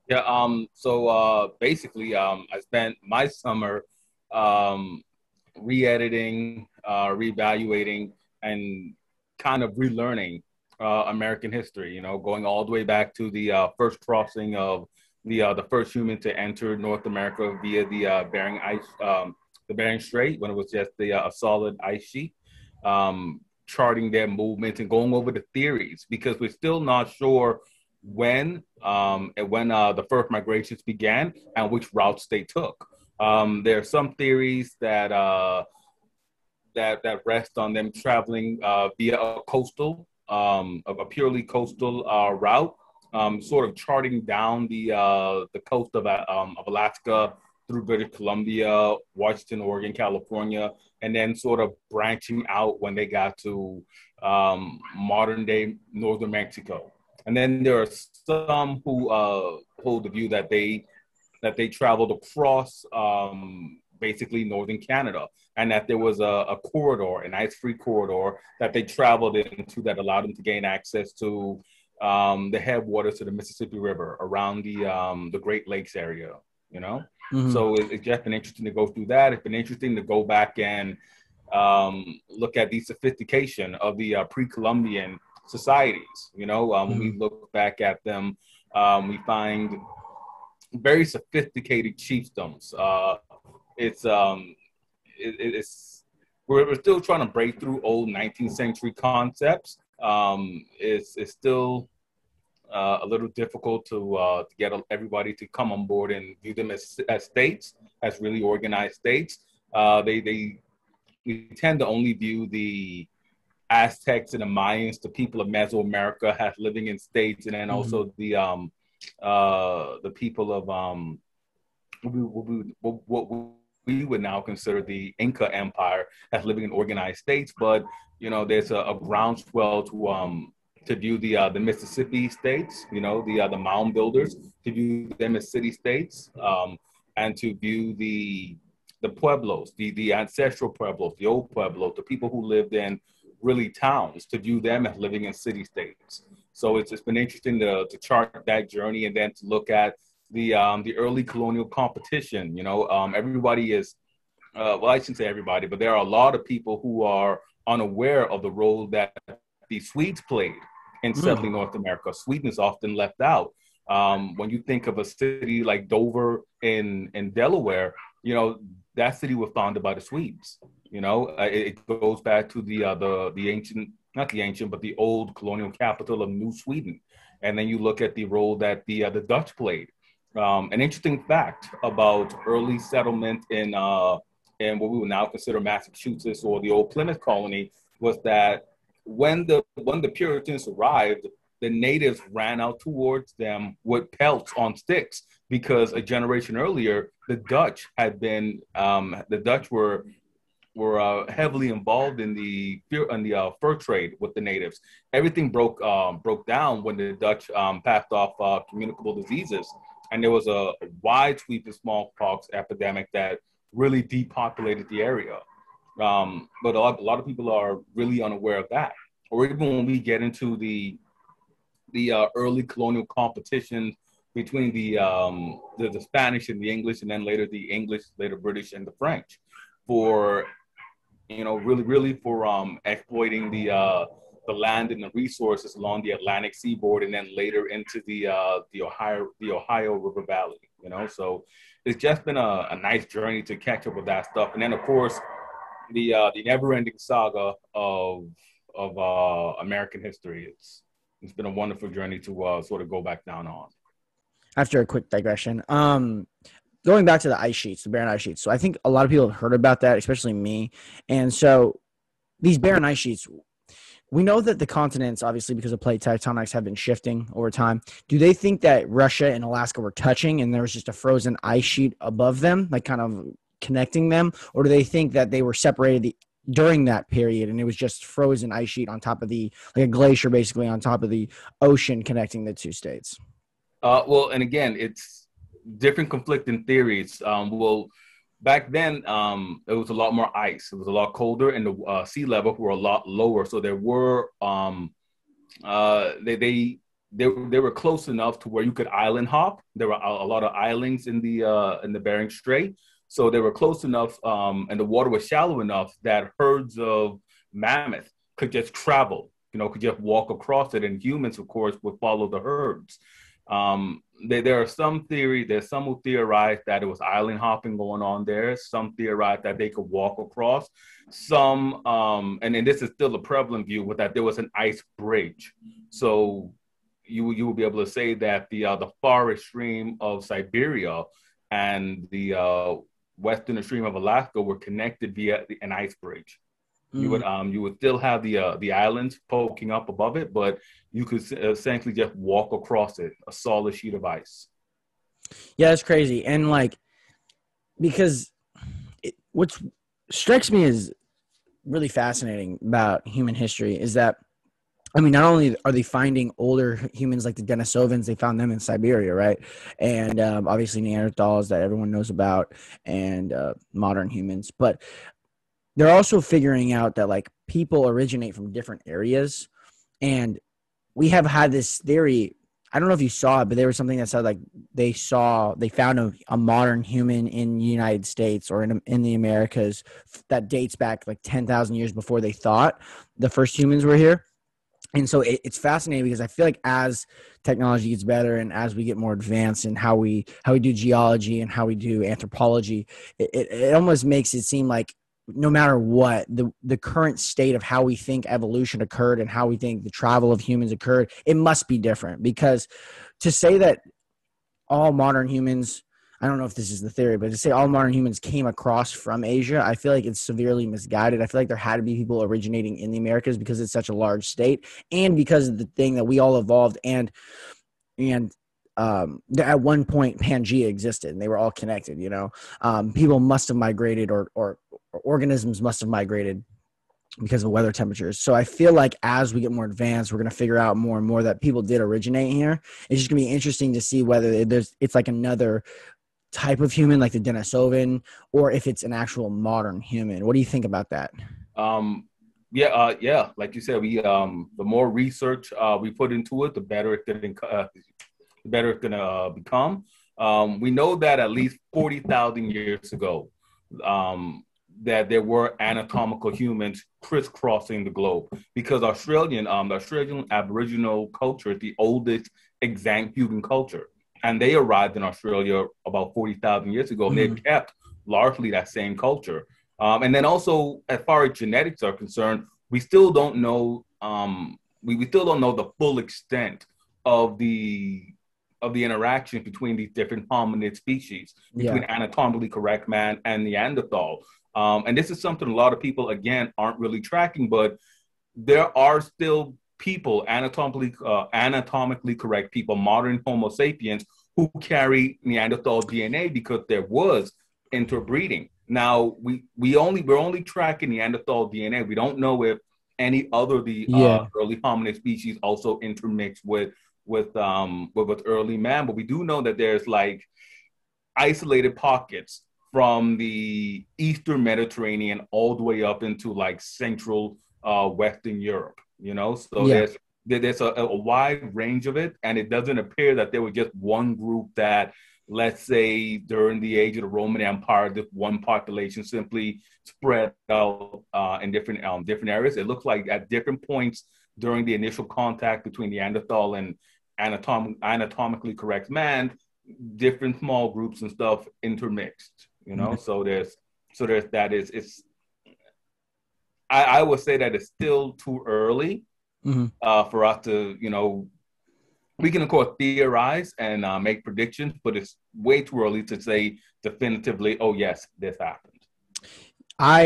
Yeah. Basically, I spent my summer um, re-editing, reevaluating, and kind of relearning American history. You know, going all the way back to the first crossing of the first human to enter North America via the Bering Strait, when it was just a solid ice sheet. Charting their movement and going over the theories, because we're still not sure when the first migrations began and which routes they took. There are some theories that rest on them traveling via a a purely coastal route, sort of charting down the coast of Alaska through British Columbia, Washington, Oregon, California, and then sort of branching out when they got to modern day northern Mexico. And then there are some who hold the view that they traveled across basically northern Canada, and that there was a corridor, an ice-free corridor that they traveled into that allowed them to gain access to the headwaters to the Mississippi River around the Great Lakes area. You know, Hmm. so it's just been interesting to go through that. It's been interesting to go back and look at the sophistication of the pre-Columbian societies. You know, when we Hmm. look back at them, we find very sophisticated chiefdoms. It's it's we're still trying to break through old 19th century concepts. It's still a little difficult to get everybody to come on board and view them as states, as really organized states. They we tend to only view the Aztecs and the Mayans, the people of Mesoamerica, as living in states, and then Hmm. also the people of what we would now consider the Inca Empire as living in organized states. But you know, there's a groundswell to view the Mississippi states. You know, the mound builders, to view them as city states, and to view the pueblos, the ancestral pueblos, the old pueblos, the people who lived in really towns, to view them as living in city states. So it's been interesting to chart that journey, and then to look at the early colonial competition. You know, everybody is well, I shouldn't say everybody, but there are a lot of people who are unaware of the role that the Swedes played in Mm. settling North America. Sweden is often left out. When you think of a city like Dover in Delaware, you know, that city was founded by the Swedes. You know, it goes back to the ancient, not the ancient, but the old colonial capital of New Sweden. And then you look at the role that the Dutch played. An interesting fact about early settlement in what we would now consider Massachusetts or the old Plymouth colony was that when the Puritans arrived, the natives ran out towards them with pelts on sticks, because a generation earlier the Dutch were heavily involved in the fur trade with the natives. Everything broke down when the Dutch passed off communicable diseases, and there was a wide sweep of smallpox epidemic that really depopulated the area. But a lot of people are really unaware of that. Or even when we get into the early colonial competition between the Spanish and the English, and then later the English, later British, and the French, for really for exploiting the land and the resources along the Atlantic seaboard, and then later into the Ohio River Valley. You know, so it's just been a nice journey to catch up with that stuff, and then of course the never ending saga of American history. It's been a wonderful journey to sort of go back down on. After a quick digression, going back to the ice sheets, the barren ice sheets. So I think a lot of people have heard about that, especially me. And so these barren ice sheets, we know that the continents, obviously because of plate tectonics, have been shifting over time. Do they think that Russia and Alaska were touching and there was just a frozen ice sheet above them, like kind of connecting them? Or do they think that they were separated during that period and it was just frozen ice sheet on top of like a glacier basically on top of the ocean connecting the two states? Well, and again, it's different conflicting theories. Well, back then, it was a lot more ice. It was a lot colder, and the sea level were a lot lower. So there were they they were close enough to where you could island hop. There were a lot of islands in the Bering Strait, so they were close enough, and the water was shallow enough that herds of mammoth could just travel. Could just walk across it, and humans, of course, would follow the herds. There are there's some who theorize that it was island hopping going on there. Some theorize that they could walk across. Some, and then this is still a prevalent view, with that there was an ice bridge. So you will be able to say that the forest stream of Siberia and the western stream of Alaska were connected via an ice bridge. You would still have the islands poking up above it, but you could essentially just walk across it, a solid sheet of ice. Yeah, it's crazy. And like, because what strikes me as really fascinating about human history is that, I mean, not only are they finding older humans like the Denisovans, they found them in Siberia, right? And obviously Neanderthals that everyone knows about, and modern humans, but they're also figuring out that like people originate from different areas. And we have had this theory. I don't know if you saw it, but there was something that said like they found a modern human in the United States or in the Americas that dates back like 10,000 years before they thought the first humans were here. And so it's fascinating because I feel like as technology gets better and as we get more advanced in how we do geology and how we do anthropology, it almost makes it seem like no matter what, the current state of how we think evolution occurred and how we think the travel of humans occurred, it must be different. Because to say that all modern humans, I don't know if this is the theory, but to say all modern humans came across from Asia, I feel like it's severely misguided. I feel like there had to be people originating in the Americas because it's such a large state, and because of the thing that we all evolved, and at one point Pangea existed and they were all connected. People must have migrated, or organisms must have migrated because of weather temperatures. So I feel like as we get more advanced, we're going to figure out more and more that people did originate here. It's just going to be interesting to see whether it's like another type of human like the Denisovan, or if it's an actual modern human. What do you think about that? Yeah, like you said, the more research we put into it, the better it's gonna become. We know that at least 40,000 years ago, that there were anatomical humans crisscrossing the globe, because the Australian Aboriginal culture is the oldest extant human culture, and they arrived in Australia about 40,000 years ago, and they've kept largely that same culture. And then also, as far as genetics are concerned, we still don't know. We still don't know the full extent of the interaction between these different hominid species, between anatomically correct man and Neanderthal. And this is something a lot of people, again, aren't really tracking, but there are still people, anatomically correct people, modern Homo sapiens, who carry Neanderthal DNA because there was interbreeding. Now, we're only tracking Neanderthal DNA. We don't know if any other early hominid species also intermixed with early man, but we do know that there's like isolated pockets from the Eastern Mediterranean all the way up into like central Western Europe, so there's a wide range of it, and it doesn't appear that there was just one group that, let's say, during the age of the Roman Empire, this one population simply spread out in different areas. It looks like at different points during the initial contact between Neanderthal and anatomically correct man, different small groups and stuff intermixed. So there's that. I would say that it's still too early for us to, we can of course theorize and make predictions, but it's way too early to say definitively, oh yes, this happened. I